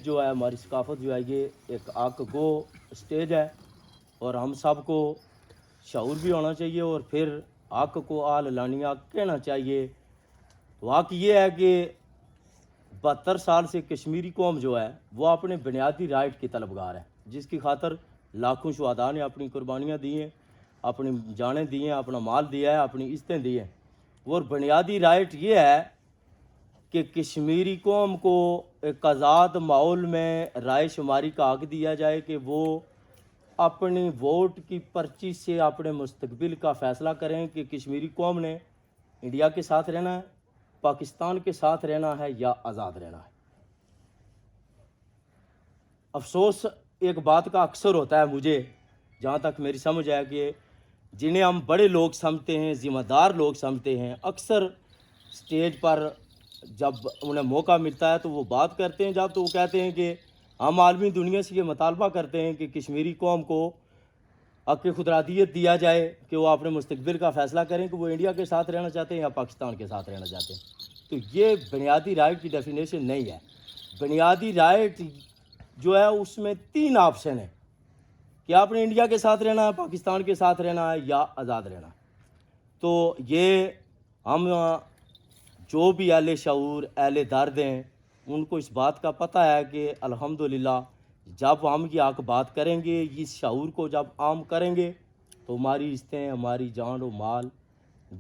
जो है, हमारी सकाफ़त जो है, ये एक आक गो स्टेज है और हम सब को शऊर भी होना चाहिए और फिर हक को आल लानिया कहना चाहिए। वाक़ ये है कि 72 साल से कश्मीरी कौम जो है वो अपने बुनियादी राइट की तलबगार है, जिसकी खातर लाखों शुहदा ने अपनी कुर्बानियाँ दी हैं, अपनी जानें दी हैं, अपना माल दिया है, अपनी इज़्ज़तें दी हैं। और बुनियादी राइट ये है कि कश्मीरी कौम को एक आज़ाद माहौल में राय शुमारी का हक दिया जाए कि वो अपनी वोट की पर्ची से अपने मुस्तकबिल का फ़ैसला करें कि कश्मीरी कौम ने इंडिया के साथ रहना है, पाकिस्तान के साथ रहना है या आज़ाद रहना है। अफसोस एक बात का अक्सर होता है, मुझे जहाँ तक मेरी समझ है, कि जिन्हें हम बड़े लोग समझते हैं, ज़िम्मेदार लोग समझते हैं, अक्सर स्टेज पर जब उन्हें मौका मिलता है तो वो बात करते हैं, जब तो वो कहते हैं कि हम आलमी दुनिया से ये मुतालबा करते हैं कि कश्मीरी कौम को हक़ खुदरादियत दिया जाए कि वो अपने मुस्तकबिल का फ़ैसला करें कि वो इंडिया के साथ रहना चाहते हैं या पाकिस्तान के साथ रहना चाहते हैं। तो ये बुनियादी राइट की डेफिनेशन नहीं है। बुनियादी राइट जो है उसमें 3 ऑप्शन है कि आपने इंडिया के साथ रहना है, पाकिस्तान के साथ रहना है या आज़ाद रहना है। तो ये हम जो भी अहले शऊर, अहले दर्द हैं, उनको इस बात का पता है कि अल्हम्दुलिल्लाह जब हम ये हक बात करेंगे, इस शऊर को जब आम करेंगे, तो हमारी इज़्ज़तें, हमारी जान और माल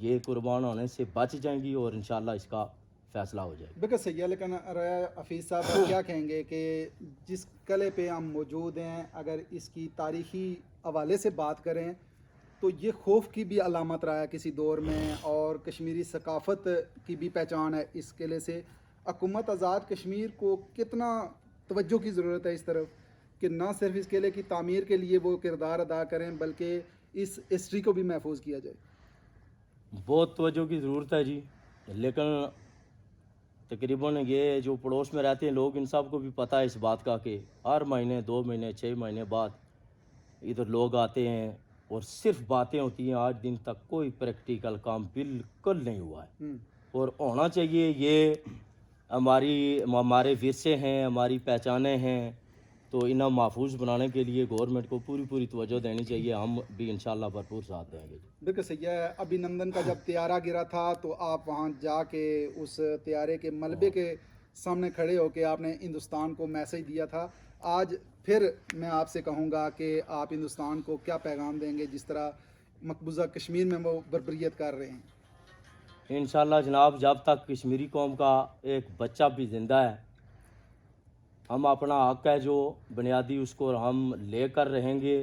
ये कुर्बान होने से बच जाएंगी और इंशाअल्लाह इसका फ़ैसला हो जाएगा। बिल्कुल सही है, लेकिन हफीज़ साहब आप क्या कहेंगे कि जिस कले पे हम मौजूद हैं, अगर इसकी तारीख़ी हवाले से बात करें तो ये खौफ की भी अलामत रहा है किसी दौर में, और कश्मीरी सकाफ़त की भी पहचान है इस किले से। हुकूमत आज़ाद कश्मीर को कितना तवज्जो की ज़रूरत है इस तरफ कि ना सिर्फ इस किले की तामीर के लिए वो किरदार अदा करें, बल्कि इस हिस्ट्री को भी महफूज किया जाए। बहुत तवज्जो की ज़रूरत है जी, लेकिन तकरीबन ये जो पड़ोस में रहते हैं लोग, इन सब को भी पता है इस बात का कि हर महीने, 2 महीने, 6 महीने बाद इधर लोग आते हैं और सिर्फ बातें होती हैं। आज दिन तक कोई प्रैक्टिकल काम बिल्कुल नहीं हुआ है और होना चाहिए। ये हमारे विरसे हैं, हमारी पहचानें हैं, तो इन्हें महफूज बनाने के लिए गवर्नमेंट को पूरी तवज्जो देनी चाहिए। हम भी इंशाल्लाह भरपूर साथ देंगे। बिल्कुल सही है। अभिनंदन का जब त्यारा गिरा था तो आप वहाँ जाके उस त्यारे के मलबे के सामने खड़े होकर आपने हिंदुस्तान को मैसेज दिया था। आज फिर मैं आपसे कहूँगा कि आप हिंदुस्तान को क्या पैगाम देंगे जिस तरह मकबूजा कश्मीर में वो बर्बरियत कर रहे हैं? इंशाल्लाह जनाब, जब तक कश्मीरी कौम का एक बच्चा भी ज़िंदा है, हम अपना हक़ है जो बुनियादी, उसको हम लेकर रहेंगे।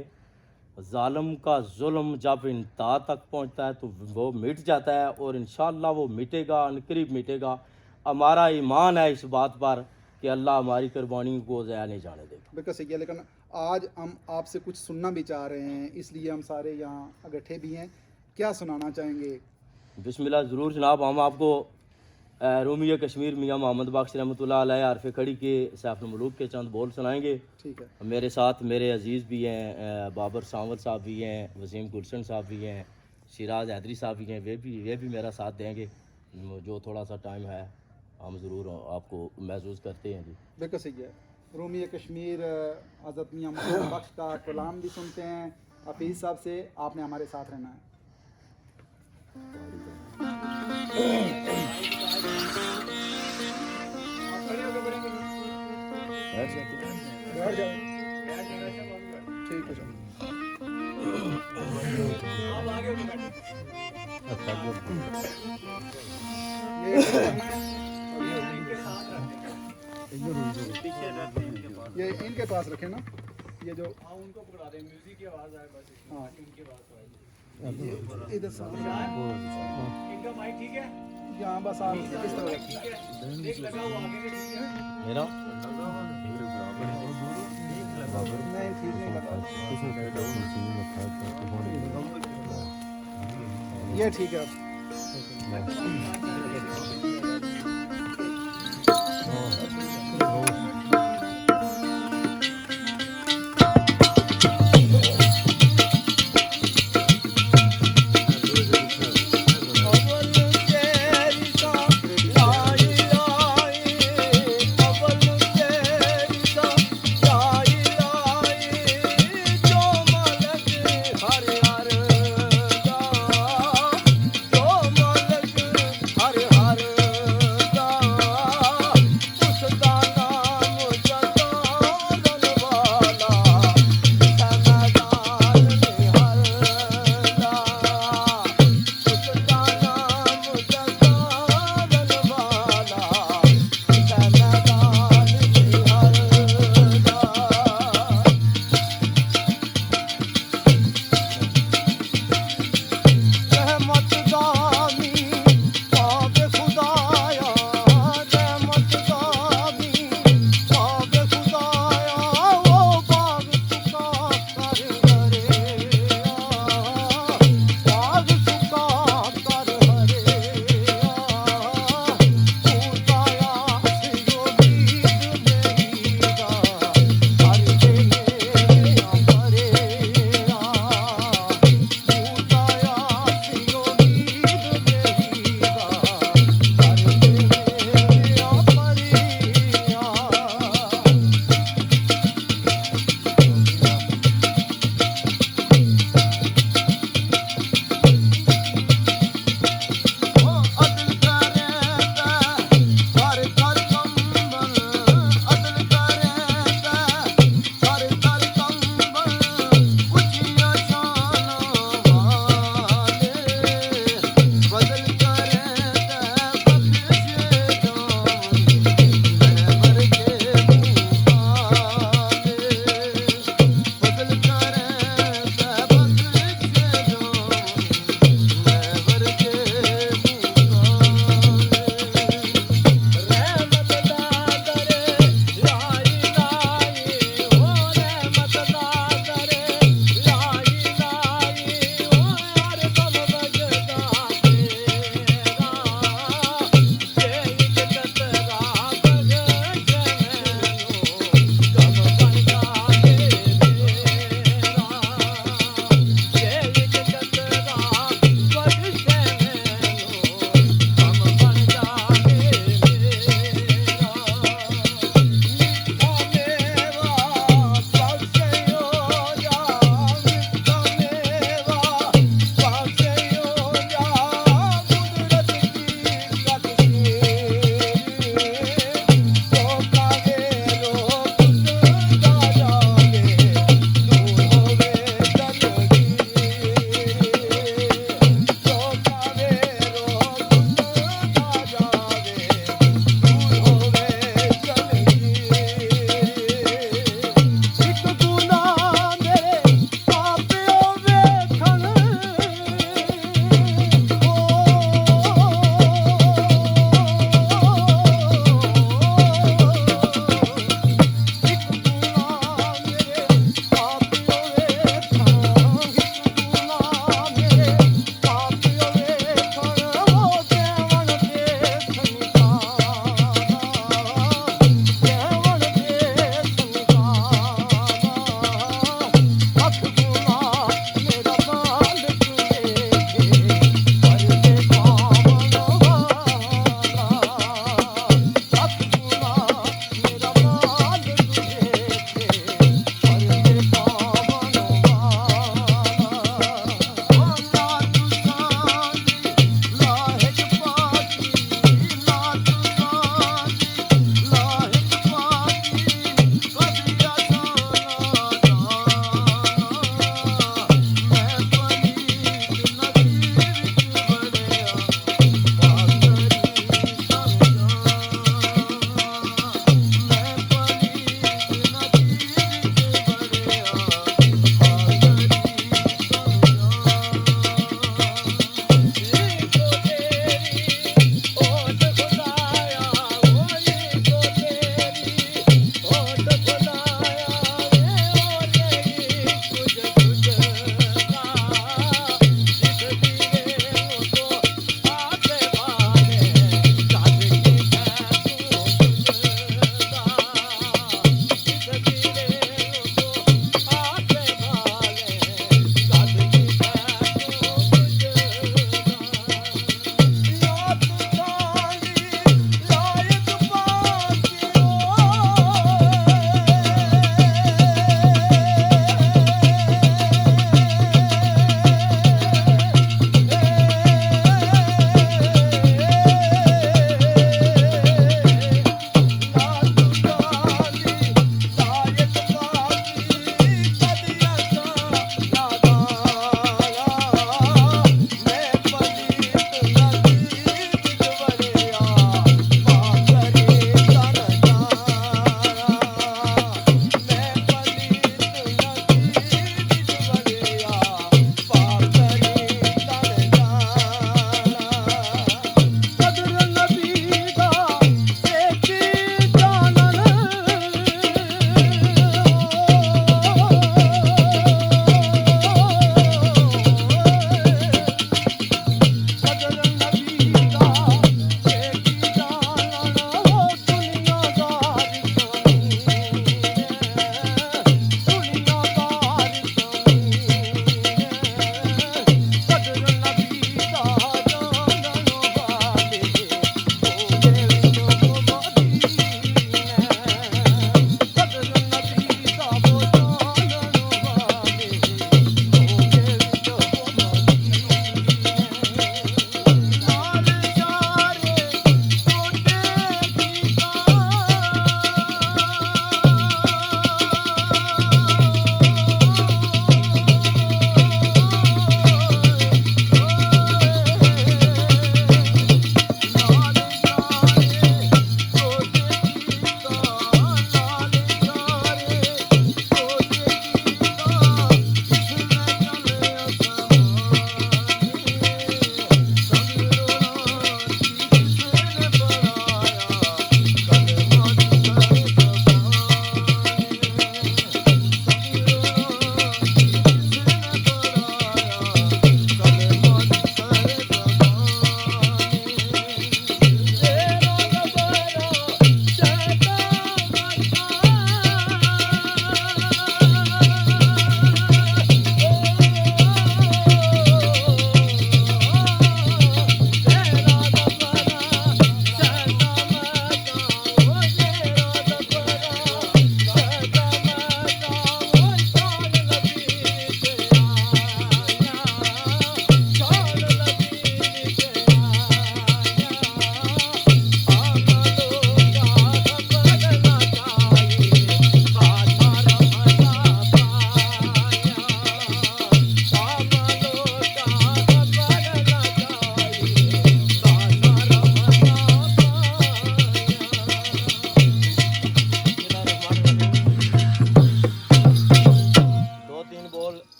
ज़ालिम का जुल्म जब इंतहा तक पहुंचता है तो वो मिट जाता है और इंशाअल्लाह वो मिटेगा, अनकरीब मिटेगा। हमारा ईमान है इस बात पर कि अल्लाह हमारी कुर्बानी को ज़ाया नहीं जाने देगा। बिल्कुल सही है, लेकिन आज हम आपसे कुछ सुनना भी चाह रहे हैं, इसलिए हम सारे यहाँ इकट्ठे भी हैं। क्या सुनाना चाहेंगे? बिस्मिल्लाह, ज़रूर जनाब। हम आपको रूमी कश्मीर मियाँ मोहम्मद बख्श रहमतुल्लाह अलैह आरफ़ खड़ी के सैफ़ मुलूक के चंद बोल सुनाएंगे। ठीक है। मेरे साथ मेरे अजीज़ भी हैं, बाबर सांवल साहब भी हैं, वसीम गुलशन साहब भी हैं, शिराज हैदरी साहब भी हैं, वे भी मेरा साथ देंगे। जो थोड़ा सा टाइम है हम ज़रूर आपको महसूस करते हैं जी। बिल्कुल सही है। रूमी कश्मीर हज़रत मियाँ मोहम्मद बख्श का कलाम भी सुनते हैं। हफीज़ साहब से आपने हमारे साथ रहना है। ठीक है ये इनके पास रखे ना, ये जो उनको पकड़ा दें, म्यूजिक की आवाज़ आए बस। हाँ इनके पास इधर इनका माइक ठीक है, यहाँ बस आप इस तरह देख लगा हुआ आगे ठीक है। मेरा नहीं ठीक नहीं लगा, ये ठीक है।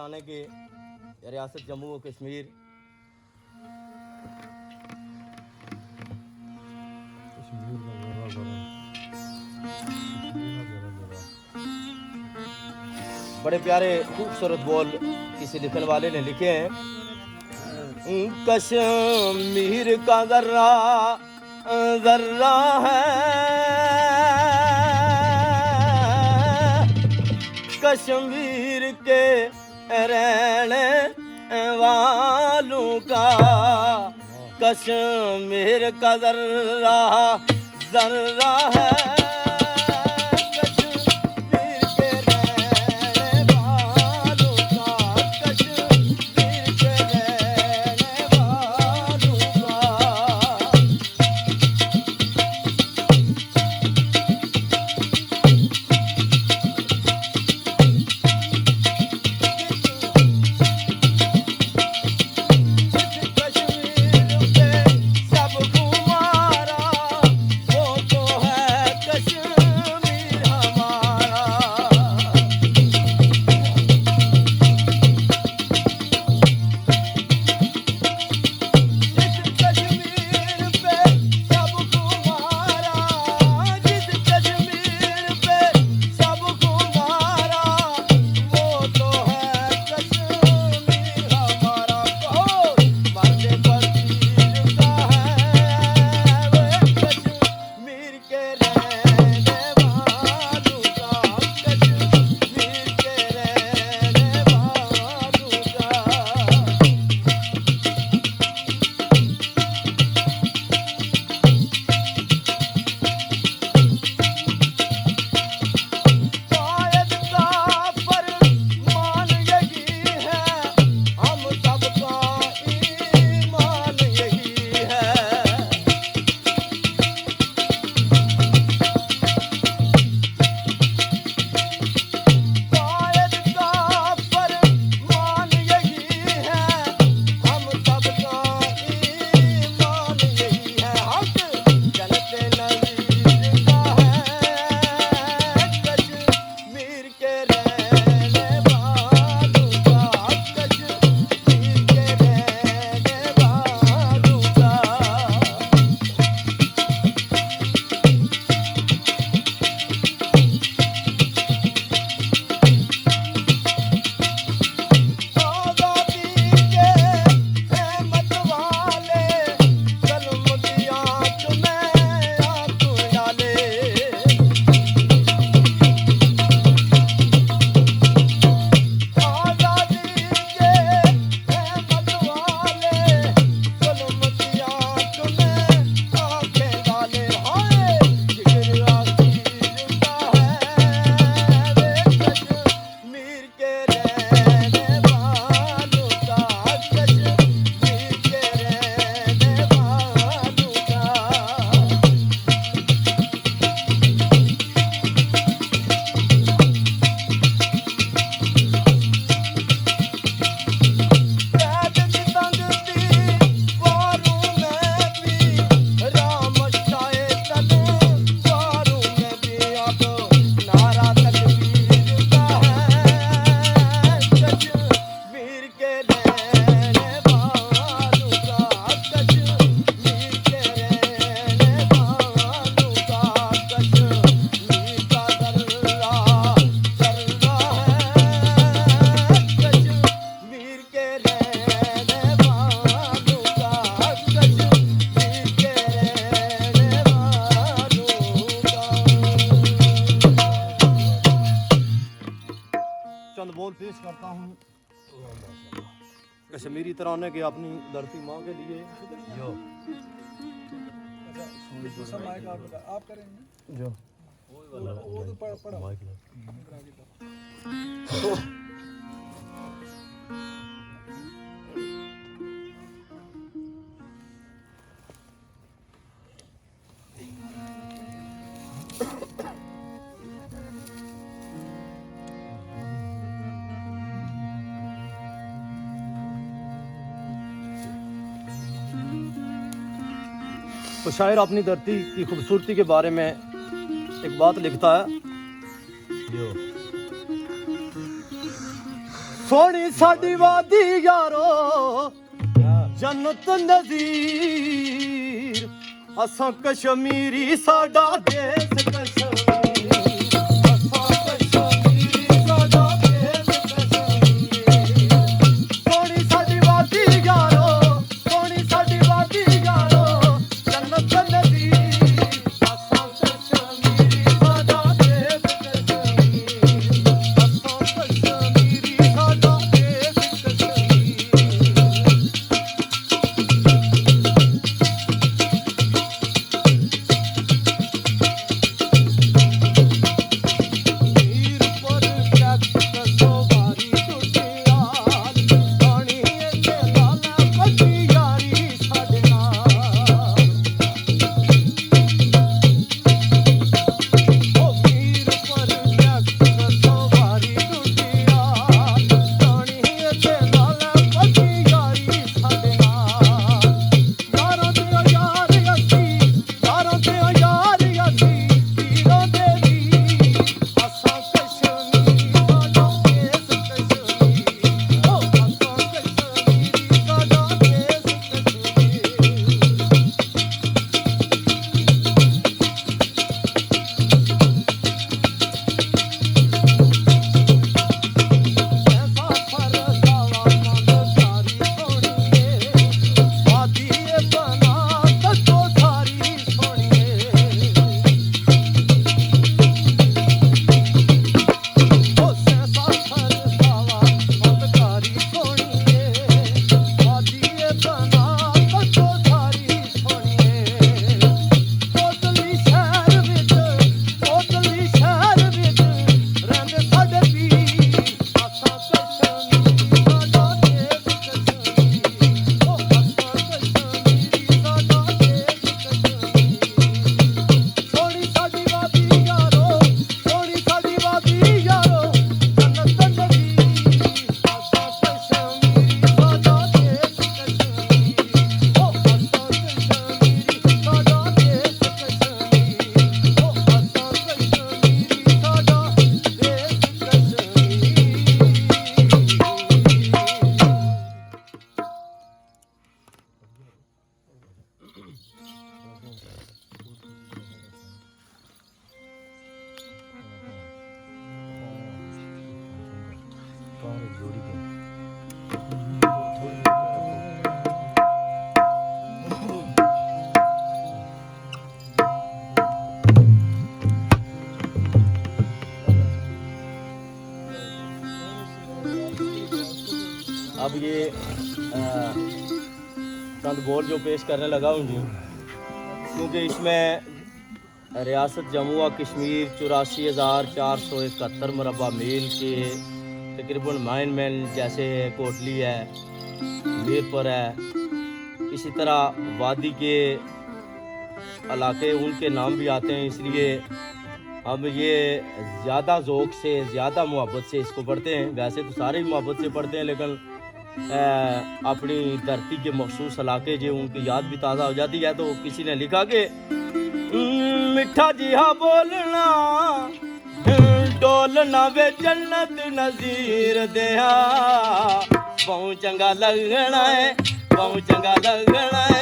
तराने के रियासत जम्मू और कश्मीर। बड़े प्यारे खूबसूरत बोल किसी लिखने वाले ने लिखे हैं। कश्मीर का जर्रा जर्रा है, कश्मीर के रहने वालों का, कश्मीर का जर्रा जर्रा है, कश्मीरी तराने के अपनी धरती माँ के लिए जो आप करेंगे जो वो पढ़ा तो शायर अपनी धरती की खूबसूरती के बारे में एक बात लिखता है जो सोनी साडी वादी यारो जन्नत नज़ीर असां कश्मीरी साडा देश कश्मीर असां कश्मीरी साडा देश कश्मीर सोनी साडी वादी यारो सोनी साडी वादी यारो जन्नत नज़ीर असां कश्मीरी साडा देश कश्मीर असां कश्मीरी साडा देश मीर पर जग सवारी टुटिया पानी ते लाला पट्टी यारी साडे नाल ओ मीर पर जग सवारी टुटिया पानी ते लाला पट्टी यारी साडे नाल यारों ते यार असी यारों ते यार असी पीरों दे दी असां कश्मीरी साडा देश कश्मीर ओ असां कश्मीरी साडा देश कश्मीर ऐसा फरसावा मंदकारी सोनिए वादिए बना तको सारी सोनिए ओ सैसा फरसावा मंदकारी सोनिए वादिए बना तको सारी सोनिए कोटली शहर विच रहंदे साडे पीर असां कश्मीरी साडा देश कश्मीर ओ असां कश्मीरी साडा देश कश्मीर सोनी साडी वादी यारो सोनी साडी वादी यारो जन्नत नज़ीर असां कश्मीरी साडा देश कश्मीर ओ असां कश्मीरी साडा देश कश्मीर ओ असां कश्मीरी साडा देश कश्मीर अब ये चंद बोल जो पेश करने लगा हूँ जी, क्योंकि इसमें रियासत जम्मू व कश्मीर 84,471 मरबा मील के तकरीबन माइनमैन जैसे कोटली है, मीरपुर है, इसी तरह वादी के इलाके उनके नाम भी आते हैं। इसलिए हम ये ज़्यादा ज़ौक़ से ज़्यादा मोहब्बत से इसको पढ़ते हैं। वैसे तो सारे ही मोहब्बत से पढ़ते हैं, लेकिन अपनी धरती के मखसूस इलाके जो उनकी याद भी ताज़ा हो जाती है। तो किसी ने लिखा कि मिठा जिहा बोलना डोलना वे जन्नत नज़ीर देहा, बहु चंगा लगना है बहु चंगा लगना है